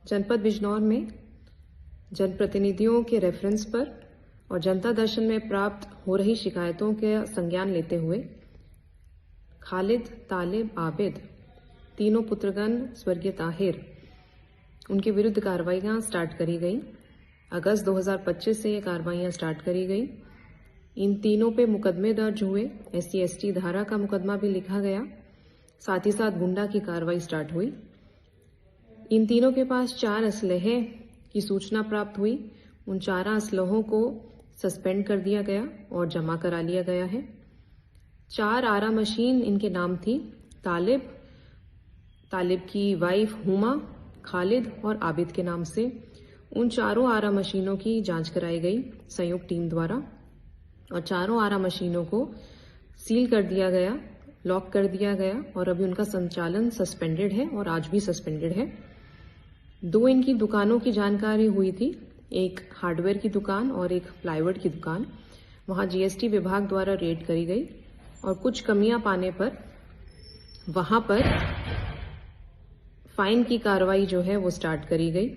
जनपद बिजनौर में जनप्रतिनिधियों के रेफरेंस पर और जनता दर्शन में प्राप्त हो रही शिकायतों के संज्ञान लेते हुए खालिद, तालिब, आबिद तीनों पुत्रगण स्वर्गीय ताहिर उनके विरुद्ध कार्रवाइयां स्टार्ट करी गई। अगस्त 2025 से ये कार्रवाइयां स्टार्ट करी गई। इन तीनों पे मुकदमे दर्ज हुए। SC/ST धारा का मुकदमा भी लिखा गया। साथ ही साथ गुंडा की कार्रवाई स्टार्ट हुई। इन तीनों के पास 4 असलहे की सूचना प्राप्त हुई। उन 4 असलहों को सस्पेंड कर दिया गया और जमा करा लिया गया है। 4 आरा मशीन इनके नाम थी। तालिब की वाइफ हुमा, खालिद और आबिद के नाम से उन चारों आरा मशीनों की जांच कराई गई संयुक्त टीम द्वारा और चारों आरा मशीनों को सील कर दिया गया, लॉक कर दिया गया और अभी उनका संचालन सस्पेंडेड है और आज भी सस्पेंडेड है। 2 इनकी दुकानों की जानकारी हुई थी, एक हार्डवेयर की दुकान और एक प्लाईवुड की दुकान। वहां GST विभाग द्वारा रेड करी गई और कुछ कमियां पाने पर वहां पर फाइन की कार्रवाई जो है वो स्टार्ट करी गई।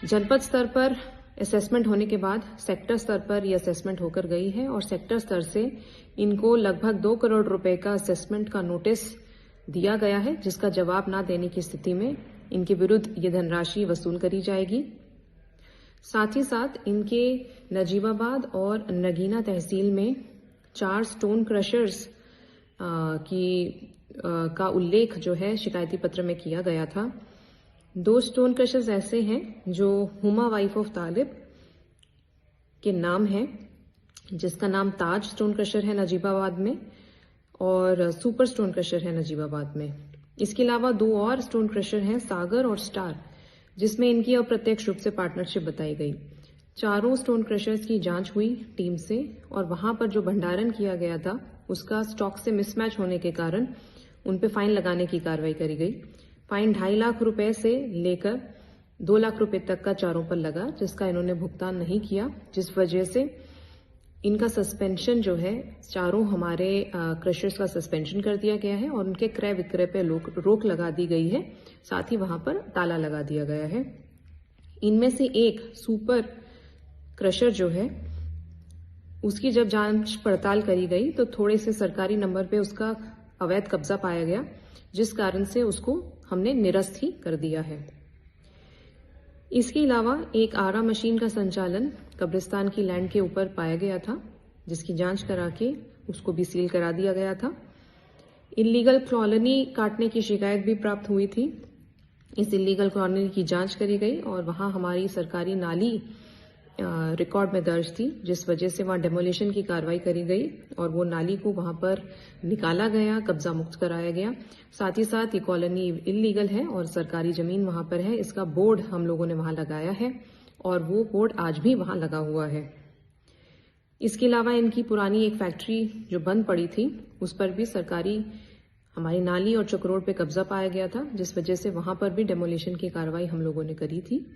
जनपद स्तर पर असेसमेंट होने के बाद सेक्टर स्तर पर यह असेसमेंट होकर गई है और सेक्टर स्तर से इनको लगभग 2 करोड़ रुपए का असेसमेंट का नोटिस दिया गया है, जिसका जवाब ना देने की स्थिति में इनके विरुद्ध ये धनराशि वसूल करी जाएगी। साथ ही साथ इनके नजीबाबाद और नगीना तहसील में 4 स्टोन क्रशर्स का उल्लेख जो है शिकायती पत्र में किया गया था। 2 स्टोन क्रशर्स ऐसे हैं जो हुमा वाइफ ऑफ तालिब के नाम है, जिसका नाम ताज स्टोन क्रशर है नजीबाबाद में और सुपर स्टोन क्रशर है नजीबाबाद में। इसके अलावा 2 और स्टोन क्रशर हैं, सागर और स्टार, जिसमें इनकी अप्रत्यक्ष रूप से पार्टनरशिप बताई गई। चारों स्टोन क्रशर्स की जांच हुई टीम से और वहां पर जो भंडारण किया गया था उसका स्टॉक से मिसमैच होने के कारण उन पे फाइन लगाने की कार्रवाई करी गई। फाइन 2.5 लाख रुपए से लेकर 2 लाख रुपए तक का चारों पर लगा, जिसका इन्होंने भुगतान नहीं किया, जिस वजह से इनका सस्पेंशन जो है चारों हमारे क्रशर्स का सस्पेंशन कर दिया गया है और उनके क्रय विक्रय पे रोक लगा दी गई है। साथ ही वहां पर ताला लगा दिया गया है। इनमें से एक सुपर क्रशर जो है उसकी जब जांच पड़ताल करी गई तो थोड़े से सरकारी नंबर पे उसका अवैध कब्जा पाया गया, जिस कारण से उसको हमने निरस्त ही कर दिया है। इसके अलावा एक आरा मशीन का संचालन कब्रिस्तान की लैंड के ऊपर पाया गया था, जिसकी जांच करा के उसको भी सील करा दिया गया था। इल्लीगल कॉलोनी काटने की शिकायत भी प्राप्त हुई थी। इस इल्लीगल कॉलोनी की जांच करी गई और वहां हमारी सरकारी नाली रिकॉर्ड में दर्ज थी, जिस वजह से वहां डेमोलिशन की कार्रवाई करी गई और वो नाली को वहां पर निकाला गया, कब्जा मुक्त कराया गया। साथ ही साथ ये कॉलोनी इल्लीगल है और सरकारी जमीन वहां पर है। इसका बोर्ड हम लोगों ने वहां लगाया है और वो बोर्ड आज भी वहां लगा हुआ है। इसके अलावा इनकी पुरानी एक फैक्ट्री जो बंद पड़ी थी उस पर भी सरकारी हमारी नाली और चक्रोड पे कब्जा पाया गया था, जिस वजह से वहां पर भी डेमोलिशन की कार्रवाई हम लोगों ने करी थी।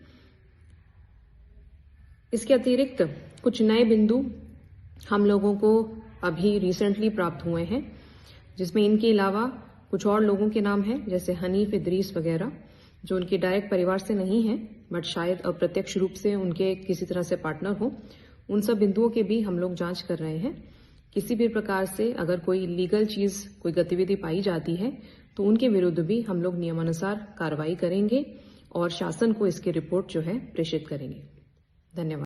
इसके अतिरिक्त कुछ नए बिंदु हम लोगों को अभी रिसेंटली प्राप्त हुए हैं, जिसमें इनके अलावा कुछ और लोगों के नाम हैं, जैसे हनीफ, इदरीस वगैरह, जो उनके डायरेक्ट परिवार से नहीं हैं बट शायद अप्रत्यक्ष रूप से उनके किसी तरह से पार्टनर हो। उन सब बिंदुओं के भी हम लोग जांच कर रहे हैं। किसी भी प्रकार से अगर कोई लीगल चीज, कोई गतिविधि पाई जाती है तो उनके विरुद्ध भी हम लोग नियमानुसार कार्रवाई करेंगे और शासन को इसकी रिपोर्ट जो है प्रेषित करेंगे। धन्यवाद।